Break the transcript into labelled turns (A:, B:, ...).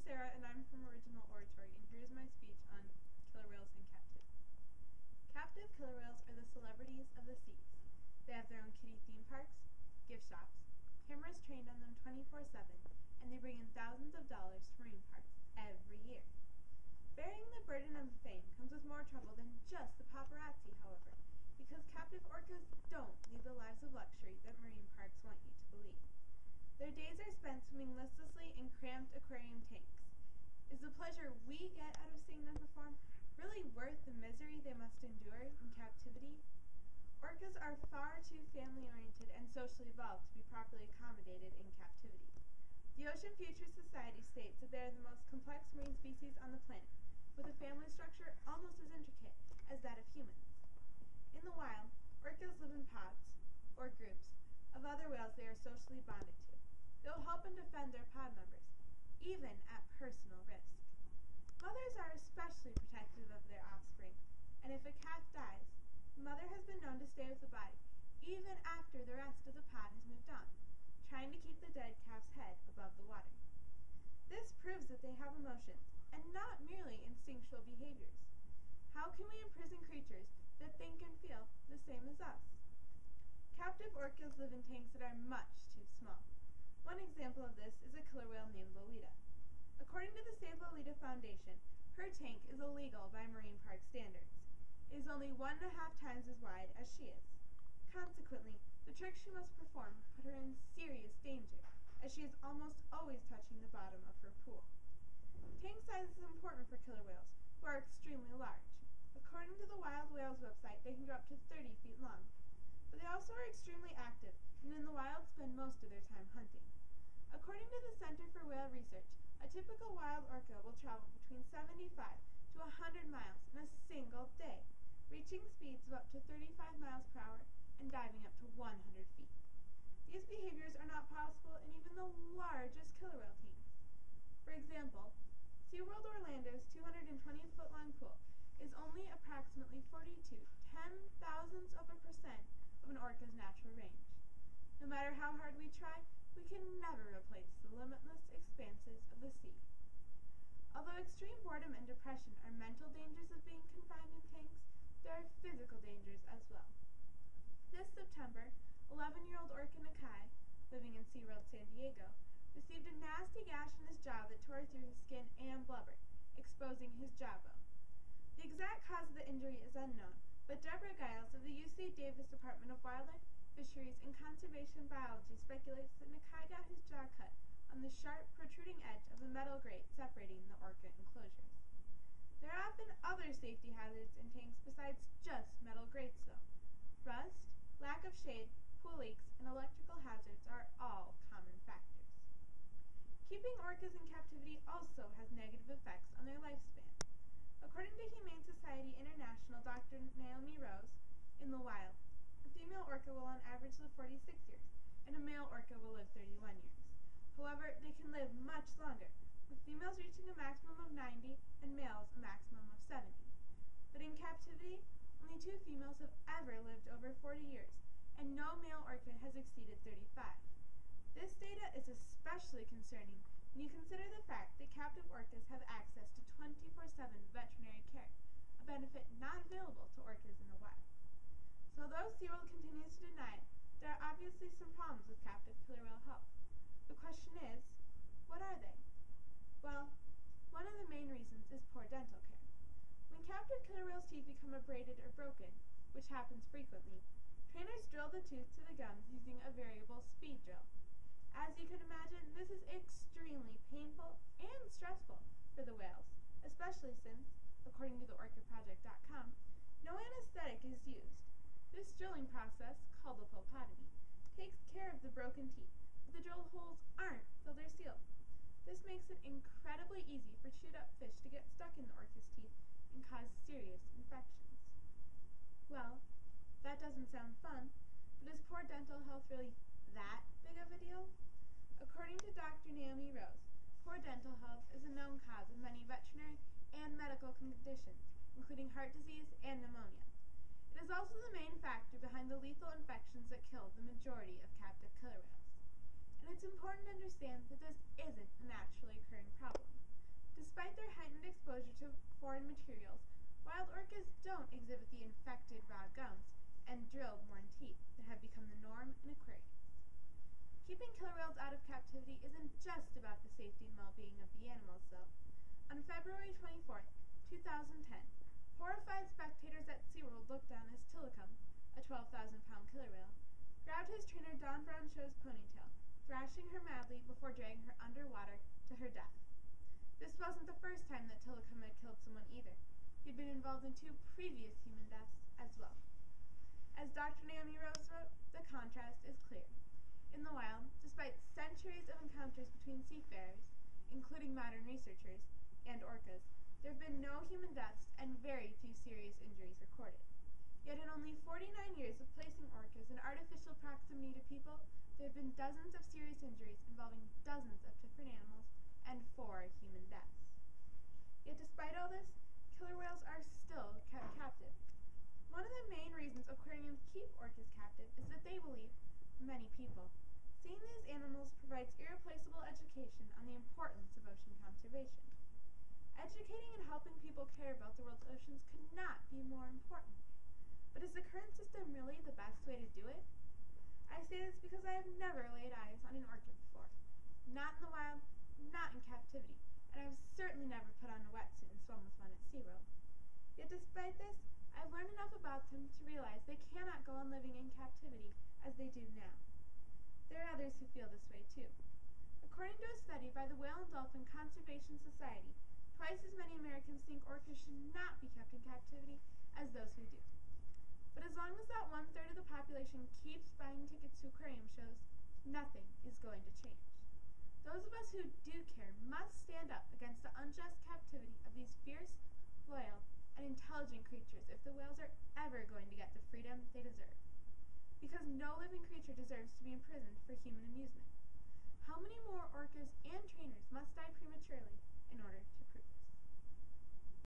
A: Sarah, and I'm from Original Oratory, and here's my speech on killer whales in captivity. Captive killer whales are the celebrities of the seas. They have their own kiddie theme parks, gift shops, cameras trained on them 24/7, and they bring in thousands of dollars to marine parks every year. Bearing the burden of fame comes with more trouble than just the paparazzi, however, because captive orcas don't lead the lives of luxury that marine parks want you to believe. Their days are spent swimming listlessly in cramped aquarium tanks. Is the pleasure we get out of seeing them perform really worth the misery they must endure in captivity? Orcas are far too family-oriented and socially evolved to be properly accommodated in captivity. The Ocean Future Society states that they are the most complex marine species on the planet, with a family structure almost as intricate as that of humans. In the wild, orcas live in pods, or groups, of other whales they are socially bonded to. They will help and defend their pod members, even at personal risk. Mothers are especially protective of their offspring, and if a calf dies, the mother has been known to stay with the body even after the rest of the pod has moved on, trying to keep the dead calf's head above the water. This proves that they have emotions, and not merely instinctual behaviors. How can we imprison creatures that think and feel the same as us? Captive orcas live in tanks that are much too small. One example of this is a killer whale named Lolita. According to the Save Lolita Foundation, her tank is illegal by marine park standards. It is only 1.5 times as wide as she is. Consequently, the tricks she must perform put her in serious danger, as she is almost always touching the bottom of her pool. Tank size is important for killer whales, who are extremely large. According to the Wild Whales website, they can grow up to 30 feet long. But they also are extremely active, and in the wild spend most of their time hunting. According to the Center for Whale Research, a typical wild orca will travel between 75 to 100 miles in a single day, reaching speeds of up to 35 miles per hour and diving up to 100 feet. These behaviors are not possible in even the largest killer whale teams. For example, SeaWorld Orlando's 220-foot-long pool is only approximately 42 ten-thousandths of a percent of an orca's natural range. No matter how hard we try, we can never replace the limitless expanses of the sea. Although extreme boredom and depression are mental dangers of being confined in tanks, there are physical dangers as well. This September, 11-year-old orca Nakai, living in SeaWorld San Diego, received a nasty gash in his jaw that tore through his skin and blubber, exposing his jawbone. The exact cause of the injury is unknown, but Deborah Giles of the UC Davis Department of Wildlife, Fisheries, and Conservation Biology speculates that Nakai got his jaw cut on the sharp, protruding edge of a metal grate separating the orca enclosures. There are often other safety hazards in tanks besides just metal grates, though. Rust, lack of shade, pool leaks, and electrical hazards are all common factors. Keeping orcas in captivity also has negative effects on their lifespan. According to Humane Society International Dr. Naomi Rose, in the wild, a female orca will on average live 46 years, and a male orca will live 31 years. However, they can live much longer, with females reaching a maximum of 90 and males a maximum of 70. But in captivity, only 2 females have ever lived over 40 years, and no male orca has exceeded 35. This data is especially concerning when you consider the fact that captive orcas have access to 24/7 veterinary care, a benefit not available to orcas in the wild. So although SeaWorld continues to deny it, there are obviously some problems with captive killer whale health. The question is, what are they? Well, one of the main reasons is poor dental care. When captive killer whales' teeth become abraded or broken, which happens frequently, trainers drill the tooth to the gums using a variable speed drill. As you can imagine, this is extremely painful and stressful for the whales, especially since, according to the orcaproject.com, no anesthetic is used. This drilling process, called a pulpotomy, takes care of the broken teeth, but the drill holes aren't filled or sealed. This makes it incredibly easy for chewed-up fish to get stuck in the orca's teeth and cause serious infections. Well, that doesn't sound fun, but is poor dental health really that big of a deal? According to Dr. Naomi Rose, poor dental health is a known cause of many veterinary and medical conditions, including heart disease and pneumonia. It is also the main factor behind the lethal infections that kill the majority of captive killer whales. And it's important to understand that this isn't a naturally occurring problem. Despite their heightened exposure to foreign materials, wild orcas don't exhibit the infected raw gums and drilled morn teeth that have become the norm in aquariums. Keeping killer whales out of captivity isn't just about the safety and well-being of the animals, though. On February 24th, 2010, horrified spectators at SeaWorld looked on as Tilikum, a 12,000-pound killer whale, grabbed his trainer Don Brown Show's ponytail, thrashing her madly before dragging her underwater to her death. This wasn't the first time that Tilikum had killed someone either. He'd been involved in 2 previous human deaths as well. As Dr. Naomi Rose wrote, the contrast is clear. In the wild, despite centuries of encounters between seafarers, including modern researchers, and orcas, there have been no human deaths and very few serious injuries recorded. Yet in only 49 years of placing orcas in artificial proximity to people, there have been dozens of serious injuries involving dozens of different animals and 4 human deaths. Yet despite all this, killer whales are still kept captive. One of the main reasons aquariums keep orcas captive is that they believe, many people, seeing these animals provides irreplaceable education on the importance of ocean conservation. Educating and helping people care about the world's oceans could not be more important. But is the current system really the best way to do it? I say this because I have never laid eyes on an orca before. Not in the wild, not in captivity, and I've certainly never put on a wetsuit and swum with one at SeaWorld. Yet despite this, I've learned enough about them to realize they cannot go on living in captivity as they do now. There are others who feel this way too. According to a study by the Whale and Dolphin Conservation Society, twice as many Americans think orcas should not be kept in captivity as those who do. But as long as that 1/3 of the population keeps buying tickets to aquarium shows, nothing is going to change. Those of us who do care must stand up against the unjust captivity of these fierce, loyal, and intelligent creatures if the whales are ever going to get the freedom they deserve. Because no living creature deserves to be imprisoned for human amusement. How many more